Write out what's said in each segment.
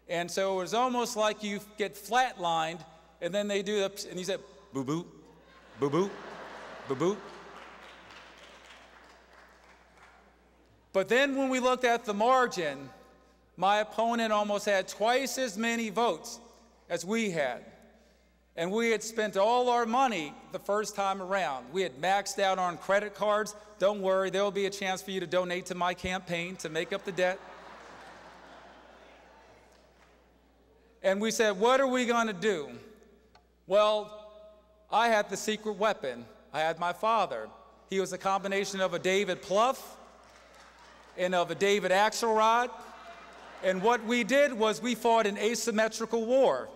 And so it was almost like you get flatlined, and then they do the, and he said, boo-boo, boo-boo, boo-boo. But then when we looked at the margin, my opponent almost had twice as many votes as we had. And we had spent all our money the first time around. We had maxed out on credit cards. Don't worry, there will be a chance for you to donate to my campaign to make up the debt. And we said, what are we going to do? Well, I had the secret weapon. I had my father. He was a combination of a David Plouffe and of a David Axelrod. And what we did was we fought an asymmetrical war.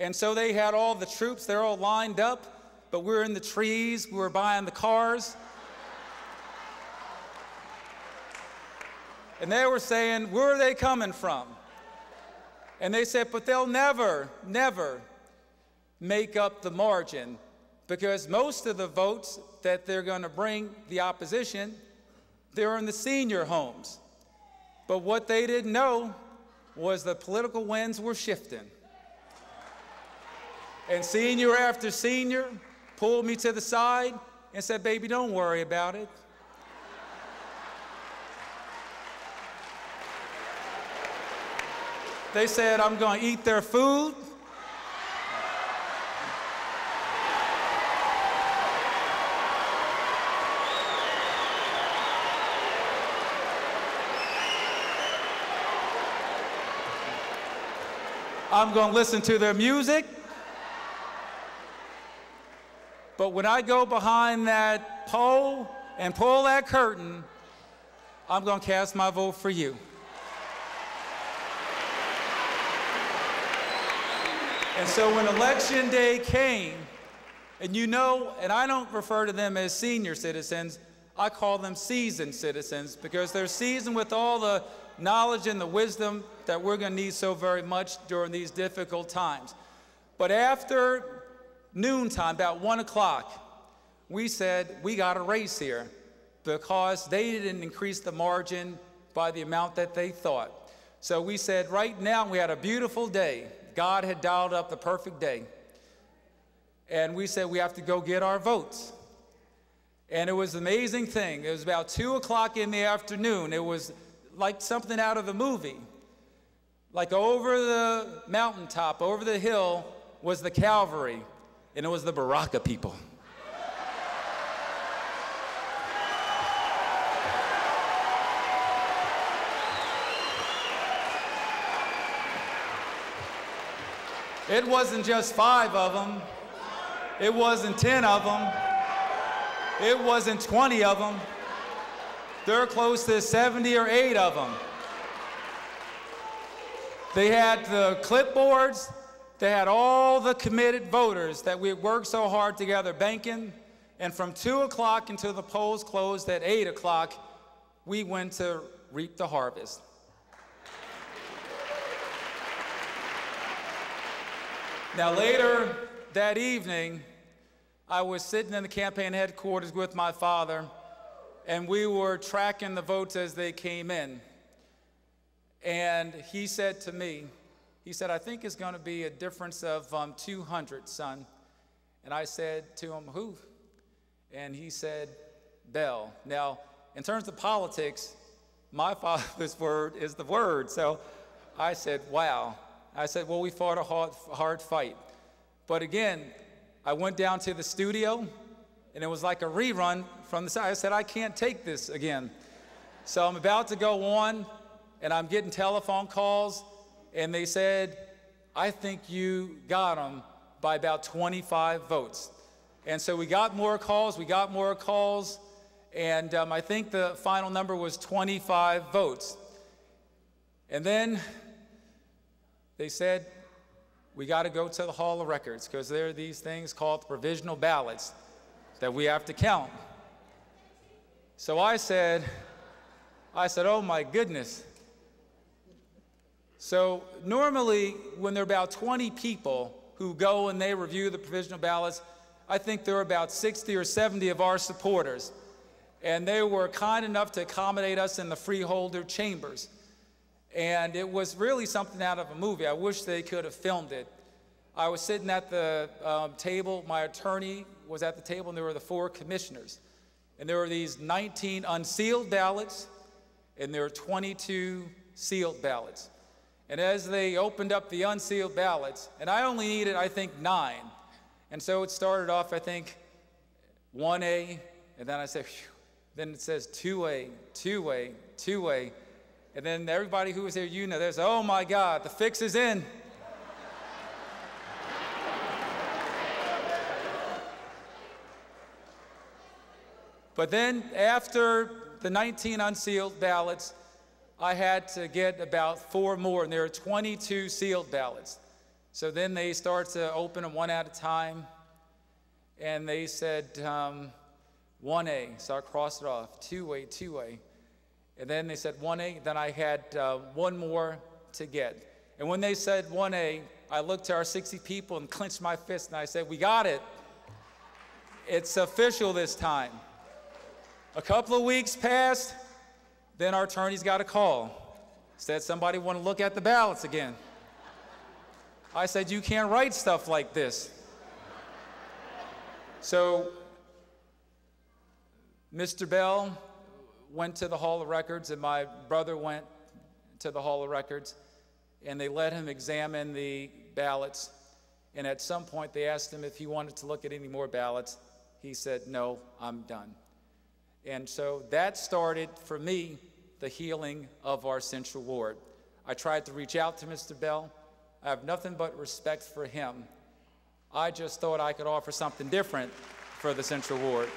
And so they had all the troops, they're all lined up, but we're in the trees, we were buying the cars. And they were saying, where are they coming from? And they said, but they'll never, never make up the margin, because most of the votes that they're going to bring the opposition, they're in the senior homes. But what they didn't know was the political winds were shifting. And senior after senior pulled me to the side and said, baby, don't worry about it. They said, I'm going to eat their food. I'm going to listen to their music. But when I go behind that pole and pull that curtain, I'm going to cast my vote for you. And so when election day came, and you know, and I don't refer to them as senior citizens, I call them seasoned citizens, because they're seasoned with all the knowledge and the wisdom that we're going to need so very much during these difficult times. But after noontime, about 1 o'clock, we said, we got a race here, because they didn't increase the margin by the amount that they thought. So we said, right now, we had a beautiful day. God had dialed up the perfect day. And we said, we have to go get our votes. And it was an amazing thing. It was about 2 o'clock in the afternoon. It was like something out of a movie. Like over the mountaintop, over the hill, was the cavalry. And it was the Baraka people. It wasn't just 5 of them. It wasn't 10 of them. It wasn't 20 of them. They're close to 70 or 8 of them. They had the clipboards. They had all the committed voters that we had worked so hard together banking. And from 2 o'clock until the polls closed at 8 o'clock, we went to reap the harvest. Now later that evening, I was sitting in the campaign headquarters with my father, and we were tracking the votes as they came in. And he said to me, he said, I think it's going to be a difference of 200, son. And I said to him, who? And he said, Bell. Now, in terms of politics, my father's word is the word. So I said, wow. I said, well, we fought a hard fight. But again, I went down to the studio, and it was like a rerun from the side. I said, I can't take this again. So I'm about to go on, and I'm getting telephone calls, and they said, I think you got them by about 25 votes. And so we got more calls, and I think the final number was 25 votes. And then they said, we got to go to the Hall of Records, because there are these things called provisional ballots that we have to count. So I said, oh my goodness. So normally, when there are about 20 people who go and they review the provisional ballots, I think there are about 60 or 70 of our supporters. And they were kind enough to accommodate us in the freeholder chambers. And it was really something out of a movie. I wish they could have filmed it. I was sitting at the table, my attorney was at the table, and there were the 4 commissioners. And there were these 19 unsealed ballots, and there were 22 sealed ballots. And as they opened up the unsealed ballots, and I only needed, I think, 9. And so it started off, I think, 1A, and then I said, phew. Then it says 2A, 2A, 2A. And then everybody who was there, you know, there's, oh my God, the fix is in. But then after the 19 unsealed ballots, I had to get about 4 more, and there are 22 sealed ballots. So then they start to open them one at a time, and they said 1A, so I crossed it off, 2A, 2A. And then they said 1A, then I had 1 more to get. And when they said 1A, I looked to our 60 people and clenched my fist, and I said, we got it. It's official this time. A couple of weeks passed, then our attorneys got a call. Said somebody want to look at the ballots again. I said, you can't write stuff like this. So Mr. Bell went to the Hall of Records, and my brother went to the Hall of Records, and they let him examine the ballots. And at some point, they asked him if he wanted to look at any more ballots. He said, no, I'm done. And so that started, for me, the healing of our Central Ward. I tried to reach out to Mr. Bell. I have nothing but respect for him. I just thought I could offer something different for the Central Ward.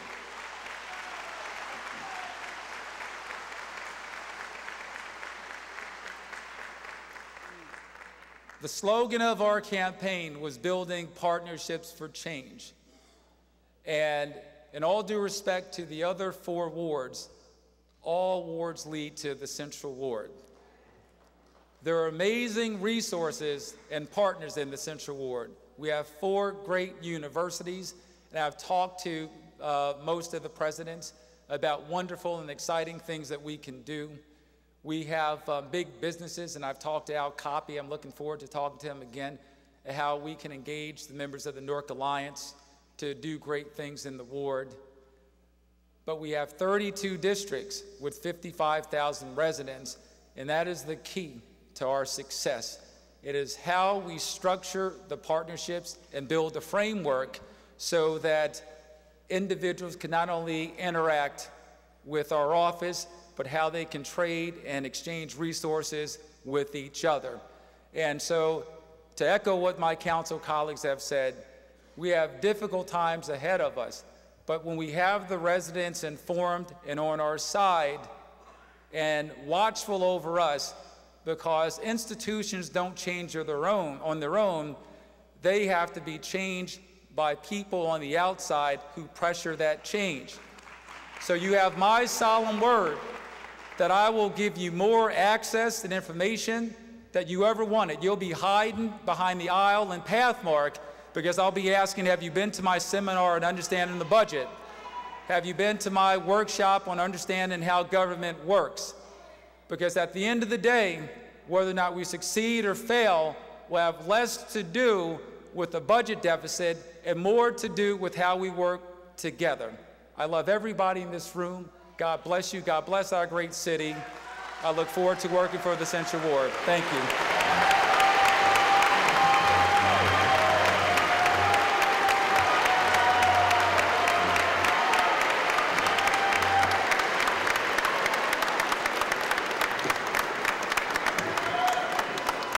The slogan of our campaign was building partnerships for change. And in all due respect to the other 4 wards, all wards lead to the Central Ward. There are amazing resources and partners in the Central Ward. We have 4 great universities, and I've talked to most of the presidents about wonderful and exciting things that we can do. We have big businesses, and I've talked to Al Copy. I'm looking forward to talking to him again, and how we can engage the members of the Newark Alliance to do great things in the ward. But we have 32 districts with 55,000 residents, and that is the key to our success. It is how we structure the partnerships and build a framework so that individuals can not only interact with our office, but how they can trade and exchange resources with each other. And so, to echo what my council colleagues have said, we have difficult times ahead of us, but when we have the residents informed and on our side and watchful over us, because institutions don't change on their own, they have to be changed by people on the outside who pressure that change. So you have my solemn word that I will give you more access and information that you ever wanted. You'll be hiding behind the aisle and Pathmark, because I'll be asking, have you been to my seminar on understanding the budget? Have you been to my workshop on understanding how government works? Because at the end of the day, whether or not we succeed or fail will have less to do with the budget deficit and more to do with how we work together. I love everybody in this room. God bless you. God bless our great city. I look forward to working for the Central Ward. Thank you.